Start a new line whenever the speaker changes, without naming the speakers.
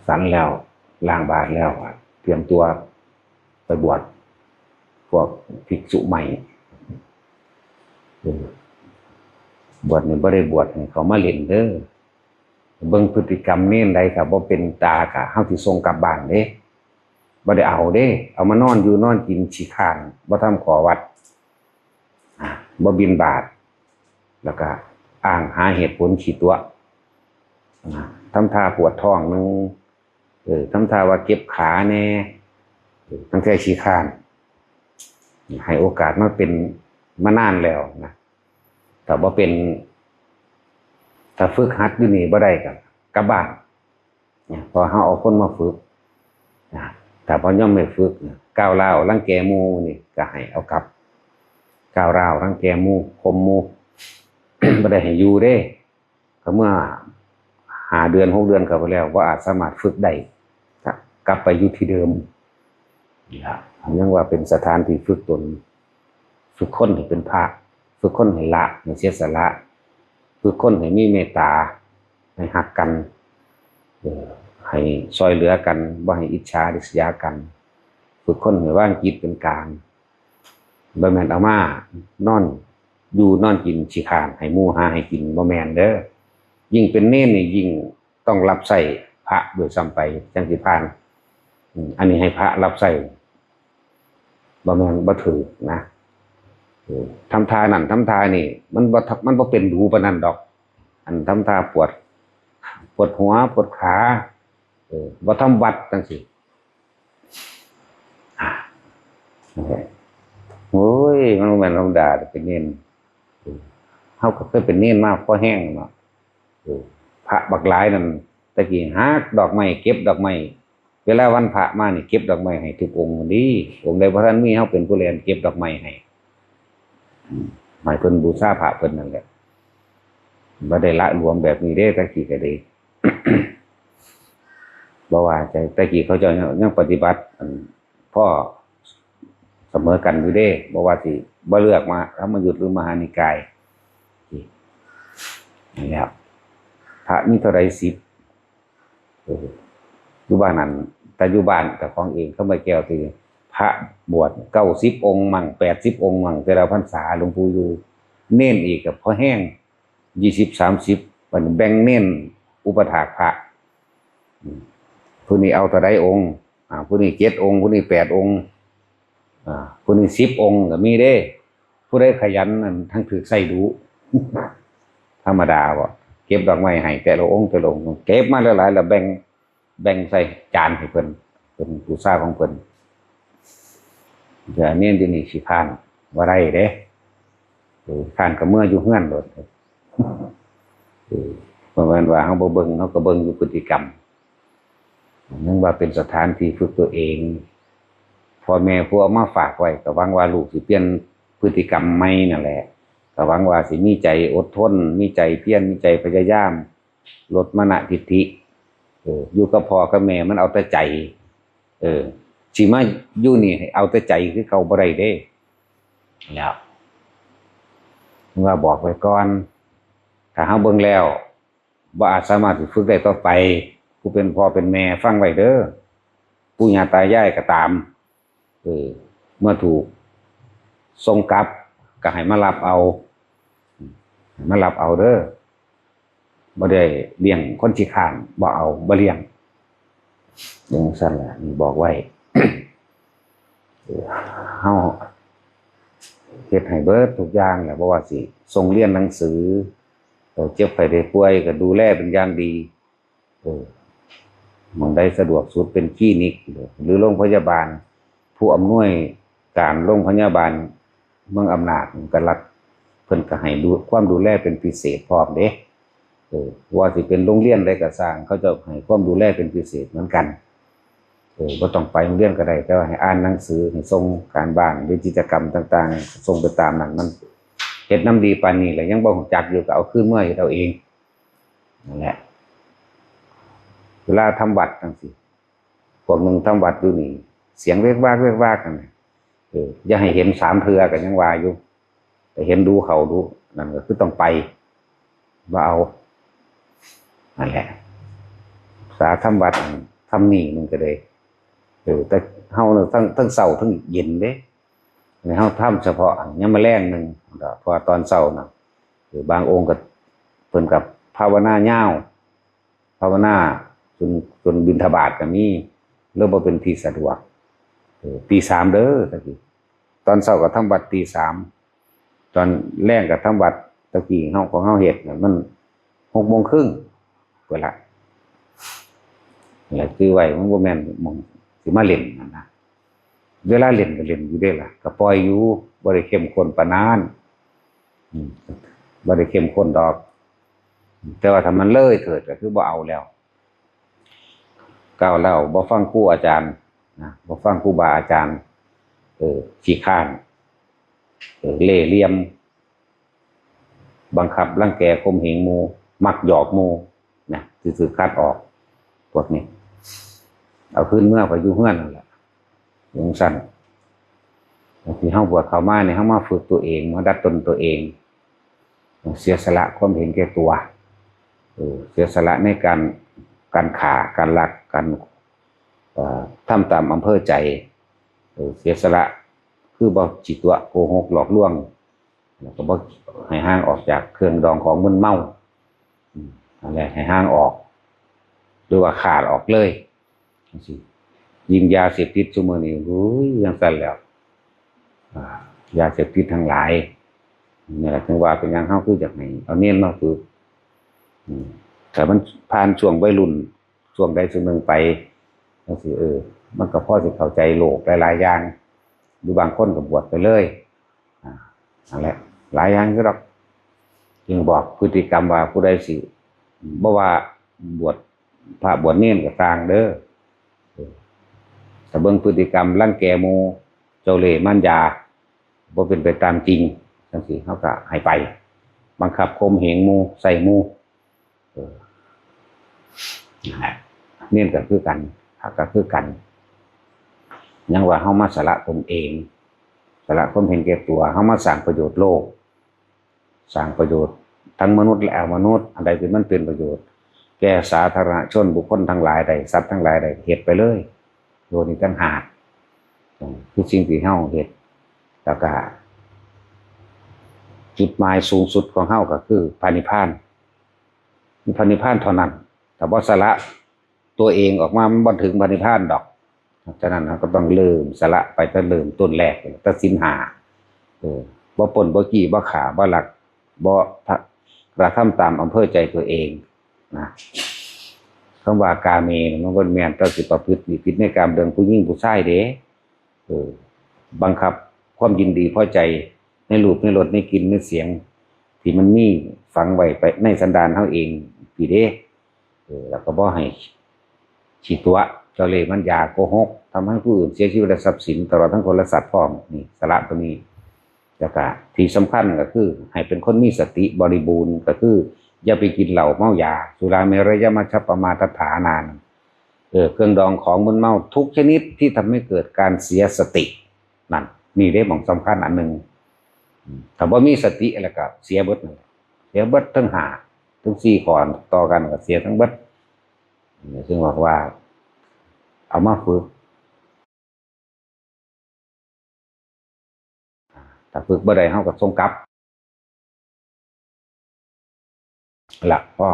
สันแล้วล้างบาตรแล้วเตรียมตัวไปบวชพวกภิกษุใหม่บวชเนี่ยไม่ได้บวชเขามาเล่นเด้อเบิ่งพฤติกรรมเน้นใดครับว่าเป็นตากะเฮาที่ส่งกลับบ้านเด้บ่ได้เอาเด้เอามานอนอยู่นอนกินขี้ข้านบ่ทำขอวัดบ่บิณฑบาตแล้วก็อ้างหาเหตุผลขี้ตัวทำท่าปวดท้องนึงทำท่าว่าเก็บขาแน่ตั้งแต่ขี้ข้านให้โอกาสมาเป็นมานานแล้วนะแต่ว่าเป็นถ้าฝึกหัดอยู่นี่บ่ได้กลับบ้านพอเขาเอาคนมาฝึกแต่พอย่อมไม่ฝึกก้าวร้าวรังแกหมู่นี่ก็ให้เอากลับก้าวร้าวรังแกหมู่ข่มหมู่บ่ได้ให้อยู่เด้ก็เมื่อ5 เดือน 6 เดือนเข้าไปแล้วว่าอาจสามารถฝึกได้กลับไปอยู่ที่เดิมยังว่าเป็นสถานที่ฝึกตนฝึกคนให้เป็นพระฝึกคนให้ละให้เสียสละฝึกคนให้มีเมตตาให้หักกันให้ช่วยเหลือกันบ่ให้อิจฉาริษยากันฝึกคนให้ว่างจิตเป็นกลางบ่แม่นเอามานอนอยู่นอนกินขี้ข้านให้หมู่หาให้กินบ่แม่นเด้อยิ่งเป็นเน้นนี่ยิ่งต้องรับใช้พระโดยซ้ำไปจังสิผ่านอันนี้ให้พระรับใช้บ่แม่นบ่ถือนะทำทานั่นทำทานี่มันบ่เป็นดูปานนั้นดอกอันทำทาปวดหัวปวดขาบ่ทำวัดจังซี่โอ้ยมันบ่แม่นธรรมดาเป็นเน้นเฮาก็เคยเป็นเน้นมาพอแห้งเนาะพระบักหลายนั่นตะกี้หาดอกไม้เก็บดอกไม้เวลาวันพระมานี่เก็บดอกไม้ให้ทุกองค์นี้องค์ใดบ่ทันมีเฮาเป็นผู้แลนเก็บดอกไม้ให้หมายเพิ่นบูชาพระเพิ่นนั่นแหละบ่ได้ละรวมแบบนี้เด้ตะกี้ก็ได้ บ่ว่าใจตะกี้เขาเจ้ายังปฏิบัติพ่อเสมอกันอยู่เด้บ่ว่าสิบ่เลือกมาธรรมยุทธหรือมหานิกายนี่แหละพระมีเท่าใด10อยู่บ้านนั้นแต่อยู่บ้านแต่ของเองเขาไม่แก้วที่พระบวช90 องค์มั่ง80 องค์มั่งแต่ละพรรษาหลวงปู่อยู่เน้นอีกกับพอแห้ง20-30มันแบ่งเน้นอุปถากพระผู้นี้เอาเท่าใดองค์ผู้นี้7 องค์ผู้นี้8 องค์ผู้นี้10 องค์ก็มีเด้ผู้ใดขยันนั่นทั้งถือใส่ดูธรรมดาบ่เก็บดอกไม้ให้แต่ละองค์เก็บมาหลายๆแล้วแบ่งใส่จานให้เพิ่นเป็นผู้ซ่าของเพิ่นจะเน้นที่นี่สิผ่านบ่ได้เด้ผ่านก็เมื่ออยู่เฮือนโดดประมาณว่าเฮาบ่เบิ่งเฮาก็เบิ่งอยู่พฤติกรรมนั่นว่าเป็นสถานที่ฝึกตัวเองพ่อแม่ผู้เอามาฝากไว้ก็หวังว่าลูกสิเปลี่ยนพฤติกรรมใหม่นั่นแหละก็หวังว่าสิมีใจอดทนมีใจเพียรมีใจพยายามลดมานะทิฏฐิอยู่กับพ่อกับแม่มันเอาแต่ใจสิมาอยู่นี่ให้เอาแต่ใจคือเก่าบ่ได้เด้แล้วว่าบอกไว้ก่อนถ้าเฮาเบิ่งแล้วบ่อาจสามารถฝึกได้ต่อไปผู้เป็นพ่อเป็นแม่ฟังไว้เด้อปู่ย่าตายายก็ตามเมื่อถูกส่งกลับก็ให้มารับเอาเด้อบ่ได้เลี้ยงคนขี้ข้านบ่เอาบ่เลี้ยงอย่างนั้นแหละนี่บอกไว้ เฮาเฮ็ดให้เบิดทุกอย่างแหละบ่ว่าสิส่งเรียนหนังสือเจ็บไข้ได้ป่วยก็ดูแลเป็นอย่างดีหม้องใดสะดวกสุดเป็นคลินิกหรือโรงพยาบาลผู้อำนวยการโรงพยาบาลเมืองอำนาจก็รัฐเพิ่นก็ให้ความดูแลเป็นพิเศษพร้อมเด้ว่าสิเป็นโรงเรียนใดก็สร้างเขาจะให้ความดูแลเป็นพิเศษเหมือนกันบ่ต้องไปโรงเรียนก็ได้แต่ว่าให้อ่านหนังสือให้ส่งการบ้านหรือกิจกรรมต่างๆส่งไปตามนั้นมันเฮ็ดน้ำดีปานนี้แหละยังบ่รู้จักอยู่ก็เอาคืนมาเฮ็ดเอาเองนั่นแหละเวลาทำวัดจังซี่พวกนึงทำวัดอยู่นี่เสียงเรียกว่ากันอย่าให้เห็น3 เทื่อก็ยังว่าอยู่แต่เห็นดูเขาดูนั่นก็คือต้องไป ว่าเอานั่นแหละสาทำวัดทำนี่มันก็เลยแต่เฮาทั้งเช้าทั้งเย็นเด้เฮาทำเฉพาะยามมื้อแลงนึงพอตอนเช้าน่ะบางองค์ก็เพิ่นกับภาวนายาวภาวนาจนบิณฑบาตก็มีหรือบ่เป็นที่สะดวกตี 3เด้อตะกี้ตอนเช้าก็ทำวัดตี 3ตอนแลงก็ทำวัดตะกี้เฮาของเฮาเฮ็ดมัน6:30เวลานี่คือไว้มันบ่แม่นหม้องสิมาเล่นนั่นนะเวลาเล่นก็เล่นอยู่เด้ล่ะก็ปล่อยอยู่บ่ได้เข้มข้นปานนั้นบ่ได้เข้มข้นดอกแต่ว่าถ้ามันเลยเถิดก็คือบ่เอาแล้วก้าวแล้วบ่ฟังครูอาจารย์นะบ่ฟังครูบาอาจารย์ขี้คร้านเล่ห์เหลี่ยมบังคับรังแกข่มเหงหมู่มักหยอกหมู่นะซื่อๆคัดออกพวกนี้เอาขึ้นเมื่อไปอยู่เฮือนนั่นแหละอย่างสั้นที่เฮาบวชเข้ามาเนี่ยเฮามาฝึกตัวเองมาดัดตนตัวเองเสียสละความเห็นแก่ตัวเสียสละในการฆ่าการลักการทำตามอำเภอใจเสียสละคือบ่จิตตัวโกหกหลอกลวงแล้วก็บ่ให้ห่างออกจากเครื่องดองของมึนเมาอะไรให้ห่างออกหรือว่าขาดออกเลยยิงยาเสพติดซุมื้อนี้ยังสั่นแล้วยาเสพติดทั้งหลายนี่แหละถึงว่าเป็นอย่างเฮาคืออยากให้เอาเน้นมาฝึกแต่มันผ่านช่วงวัยรุ่นช่วงใดช่วงหนึ่งไปจังซี่มันก็พอสิเข้าใจโลกหลายๆอย่างหรือบางคนก็บวชไปเลยนั่นแหละหลายอย่างคือดอกจึงบอกพฤติกรรมว่าผู้ใดสิบ่ว่าบวชพระบวชเน้นก็ต่างเด้อถ้าเบิ่งพฤติกรรมรังแกหมู่เจ้าเล่ห์มันยาบ่เป็นไปตามจริงจังซี่เฮาก็ให้ไปบังคับข่มเหงหมู่ใส่หมู่เน้นก็คือกันพระก็คือกันยังว่าเฮามาสละตนเองสละความเห็นแก่ตัวเฮามาสร้างประโยชน์โลกสร้างประโยชน์ทั้งมนุษย์และอมนุษย์อันใดที่มันเป็นประโยชน์แก่สาธารณชนบุคคลทั้งหลายใดสัตว์ทั้งหลายใดเฮ็ดไปเลยโดยนี้ต่างหากคือสิ่งที่เฮาเฮ็ดแล้วก็จุดหมายสูงสุดของเฮาก็คือพระนิพพานพระนิพพานเท่านั้นถ้าบ่สละตัวเองออกมามันบ่ถึงพระนิพพานดอกฉะนั้นเราก็ต้องเริ่มสละไปตั้งเริ่มต้นแรกตั้งศีล 5บ่ปล้นบ่จี้บ่ฆ่าบ่ลักบ่กระทำตามอำเภอใจตัวเองนะคำว่ากาเมมันบ่แม่นแต่สิประพฤติผิดในกามเรื่องผู้หญิงผู้ชายเด้บังคับความยินดีพอใจในรูปในรสในกลิ่นในเสียงที่มันมีฝังไว้ไปในสันดานเฮาเองพี่เด้แล้วก็บ่ให้ฉีดตัวเจ้าเล่ห์มันยาโกหกทำให้ผู้อื่นเสียชีวิตและทรัพย์สินตลอดทั้งคนและสัตว์พร้อมนี่สละตัวนี้แล้วก็ที่สำคัญก็คือให้เป็นคนมีสติบริบูรณ์ก็คืออย่าไปกินเหล้าเมายาสุราเมรยมัชฌัปปมาทฐานานเครื่องดองของมึนเมาทุกชนิดที่ทำให้เกิดการเสียสตินั่นนี่เด้หม่องสำคัญอันนึงถ้าบ่มีสติแล้วก็เสียเบิดเสียเบิดทั้ง5ทั้ง4ข้อต่อกันก็เสียทั้งเบิดซึ่งบอกว่าเอามาฝึกถ้าฝึกบ่ได้เฮาก็ส่งกลับล่ะพ่อ